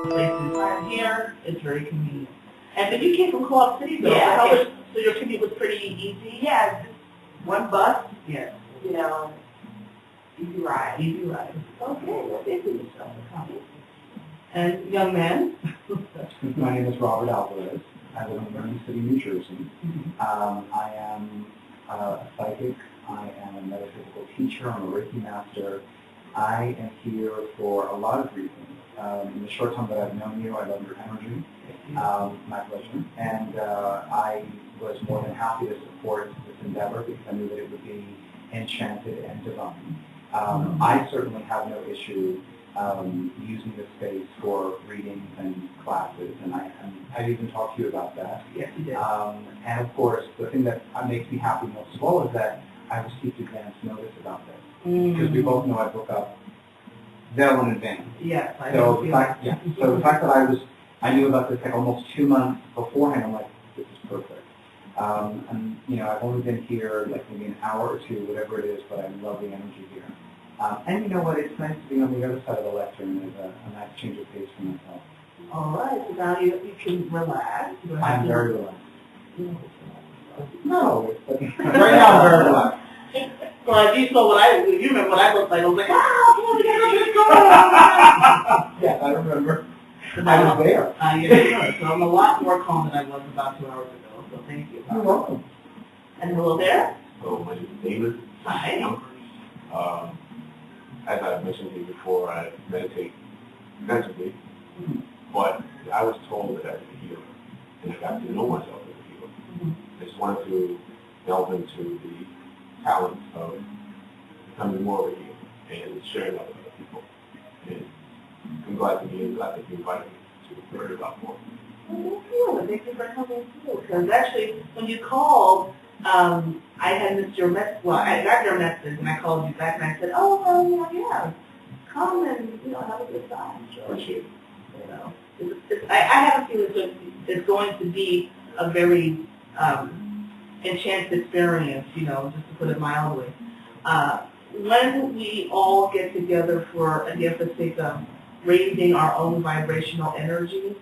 place in time here. It's very convenient. And then you came from Co-op City, though. Yeah. So your commute was pretty easy? Yeah, just one bus, Yes. you know, easy ride. Easy ride. Okay, well, thank you, Michelle, for coming. And young man? My name is Robert Alvarez. I live in Vernon City, New Jersey. I am a psychic. I am a metaphysical teacher. I'm a Reiki master. I am here for a lot of reasons. In the short time that I've known you, I love your energy. My pleasure. And I was more than happy to support this endeavor because I knew that it would be enchanted and divine. I certainly have no issue using this space for readings and classes, and I've even talked to you about that. Yes, you did. And of course, the thing that makes me happy most of all is that I received advance notice about this. Because we both know I book up well in advance. Yes, I So know. the fact that I knew about this like almost 2 months beforehand, I'm like, this is perfect. And you know, I've only been here like maybe an hour or two, whatever it is, but I love the energy here. And you know what, it's nice to be on the other side of the lectern. There's a nice change of pace for myself. All right, so now you can relax. You don't have I'm to- very relaxed. No. Right now I'm very relaxed. Well, if you saw you remember what I looked like, I was like, oh, we gotta get going. Yes, I remember. I was there. Yeah, so I'm a lot more calm than I was about 2 hours ago, so thank you. You're welcome. And hello there. So my name is David. Hi. As I've mentioned to you before, I meditate extensively, but I was told that I was a healer, and I got to know myself as a healer. I just wanted to delve into the talent of becoming more of a healer and sharing that with other people. And I'm glad to be in, glad that you invited me to learn about more. Well, thank you. Thank you for coming too. Because actually, when you called, I had missed your message. Well, I got your message, and I called you back, and I said, "Oh, well, yeah, come and have a good time." Sure. Appreciate it. You know, I have a feeling it's going to be a very enchanted experience. Just to put it mildly. When we all get together for the sake of raising our own vibrational energy,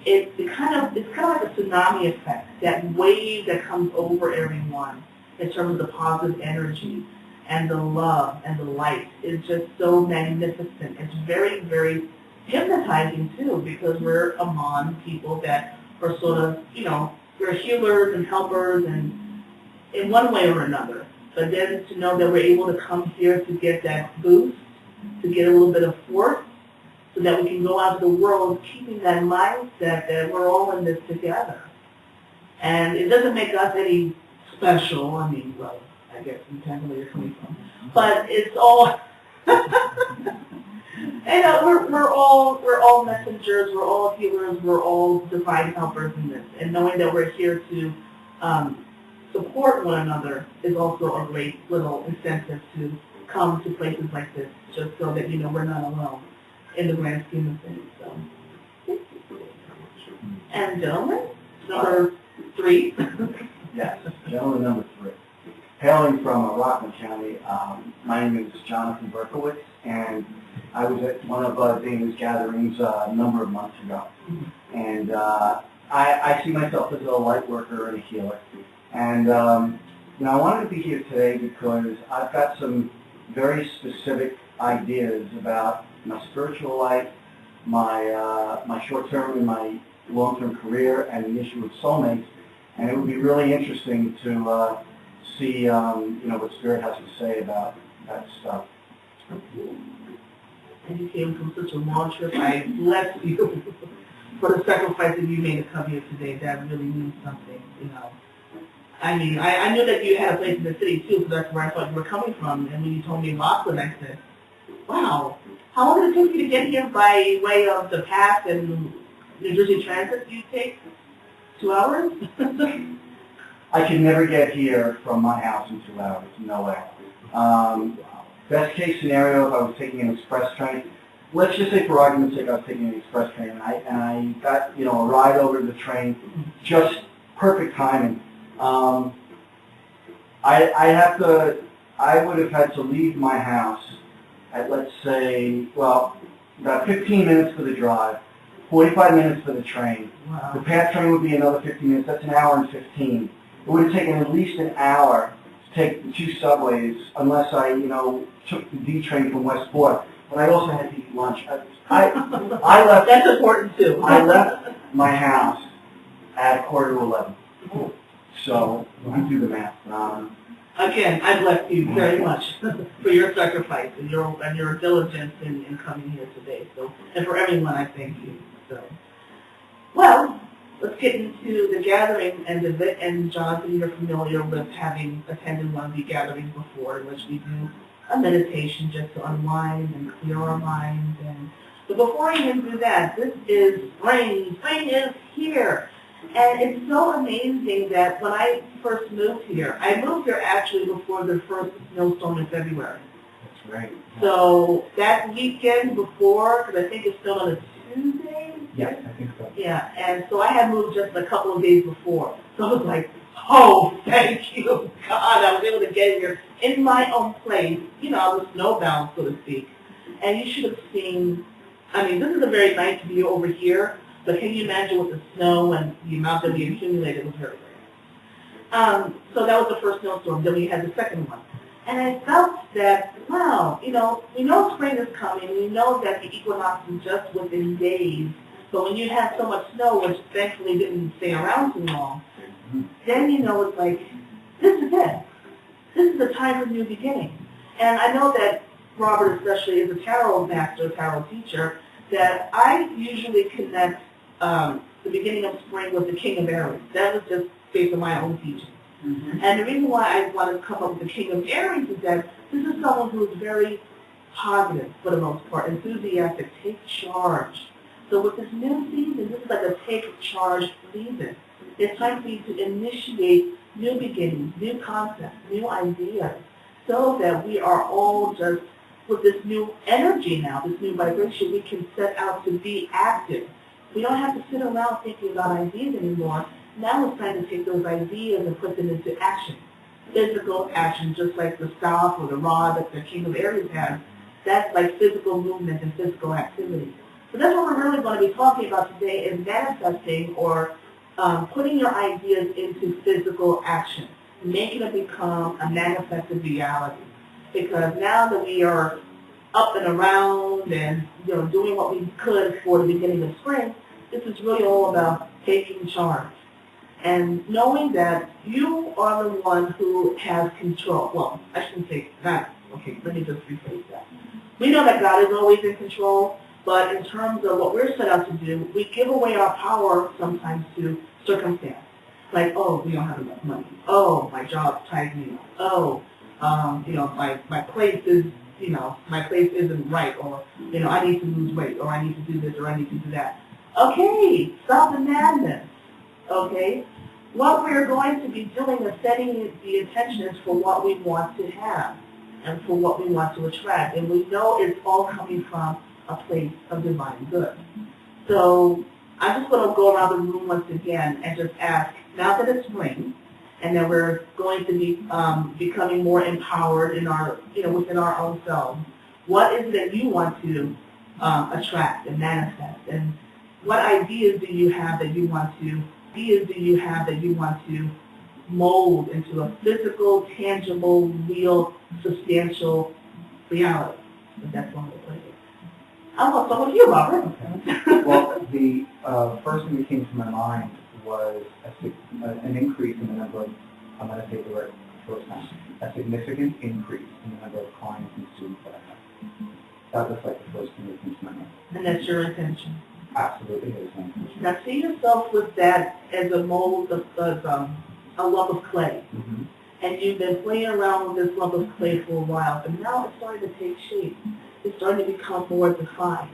it's kind of like a tsunami effect, that wave that comes over everyone in terms of the positive energy and the love and the light is just so magnificent. It's very, very hypnotizing too, because we're among people that are sort of, we're healers and helpers and in one way or another. But then to know that we're able to come here to get that boost, to get a little bit of force, so that we can go out to the world keeping that mindset that we're all in this together. And it doesn't make us any special. I mean, well, I guess it depends on where you're coming from. But it's all, we're all messengers, we're all healers, we're all divine helpers in this. And knowing that we're here to support one another is also a great little incentive to come to places like this, just so that we're not alone in the grand scheme of things. So, and gentlemen, number 3. Yes, gentleman number 3. Hailing from Rockland County, my name is Jonathan Berkowitz, and I was at one of Dana's gatherings a number of months ago. And I see myself as a light worker and a healer. And I wanted to be here today because I've got some very specific ideas about my spiritual life, my short-term and my long-term career, and the issue of soulmates. And it would be really interesting to see, what Spirit has to say about that stuff. And you came from such a long trip. I bless you for the sacrifice that you made to come here today. That really means something, I mean, I knew that you had a place in the city, too, so that's where I thought you were coming from. And when you told me Rockland, I said, wow, how long did it take you to get here by way of the path and New Jersey Transit you take? 2 hours? I could never get here from my house in 2 hours, no way. Best case scenario, if I was taking an express train, let's just say for argument's sake I was taking an express train, and I got, a ride over to the train, just perfect timing. I would have had to leave my house at, let's say, about 15 minutes for the drive, 45 minutes for the train. Wow. The PATH train would be another 15 minutes. That's an hour and 15. It would have taken at least an hour to take the 2 subways, unless I, took the D train from Westport. But I also had to eat lunch. I left. That's important too. I left my house at 11:15. So you can do the math. Again, I bless you very much for your sacrifice and your diligence in coming here today. So, and for everyone, I thank you. So, well, let's get into the gathering end of it. And Jonathan, you're familiar with having attended one of the gatherings before, in which we do a meditation just to unwind and clear our minds. But before I even do that, this is spring. Spring is here. And it's so amazing that when I first moved here, I moved here actually before the first snowstorm in February. That's right. So that weekend before, because I think it's still on a Tuesday? Yes, I think so. Yeah, and so I had moved just a couple of days before. So I was like, oh, thank you, God. I was able to get here in my own place. I was snowbound, so to speak. And you should have seen, this is a very nice view over here. But can you imagine with the snow and the amount that we accumulated was very, very so that was the first snowstorm. Then we had the second one. And I felt that, wow, we know spring is coming. We know that the equinox is just within days. But when you have so much snow, which thankfully didn't stay around too long, then it's like, this is it. This is the time for new beginning. And I know that Robert especially is a tarot master, tarot teacher, that I usually connect the beginning of spring with the King of Aries. That was just based on my own teaching. Mm-hmm. And the reason why I want to come up with the King of Aries is that this is someone who is very positive for the most part, enthusiastic, take charge. So with this new season, this is like a take charge season. It's time for you to initiate new beginnings, new concepts, new ideas, so that we are all just, with this new energy now, this new vibration, we can set out to be active. We don't have to sit around thinking about ideas anymore. Now it's time to take those ideas and put them into action. Physical action, just like the staff or the rod that the King of Aries has. That's like physical movement and physical activity. So that's what we're really going to be talking about today, is manifesting or putting your ideas into physical action, making it become a manifested reality. Because now that we are up and around and doing what we could for the beginning of spring, this is really all about taking charge and knowing that you are the one who has control. Well, I shouldn't say that. Okay, let me just rephrase that. We know that God is always in control, but in terms of what we're set out to do, we give away our power sometimes to circumstance. Like, oh, we don't have enough money. Oh, my job ties me up. Oh, my place is, my place isn't right, or, I need to lose weight, or I need to do this, or I need to do that. Okay, stop the madness, okay? What we're going to be doing is setting the intentions for what we want to have and for what we want to attract. And we know it's all coming from a place of divine good. So I'm just going to go around the room once again and just ask, now that it's spring, and then we're going to be becoming more empowered in our, within our own selves. What is it that you want to attract and manifest? And what ideas do you have that you want to? Mold into a physical, tangible, real, substantial reality? If that's one way to put it. I want to start with you, Robert. Okay. Well, the first thing that came to my mind was an increase in the number of, I'm going to say the word first time, a significant increase in the number of clients and students that I have. That was like the first thing that came to my mind. And that's your intention. Absolutely, it is my intention. Now see yourself with that as a mold of a lump of clay. Mm-hmm. And you've been playing around with this lump of clay for a while, but now it's starting to take shape. It's starting to become more defined.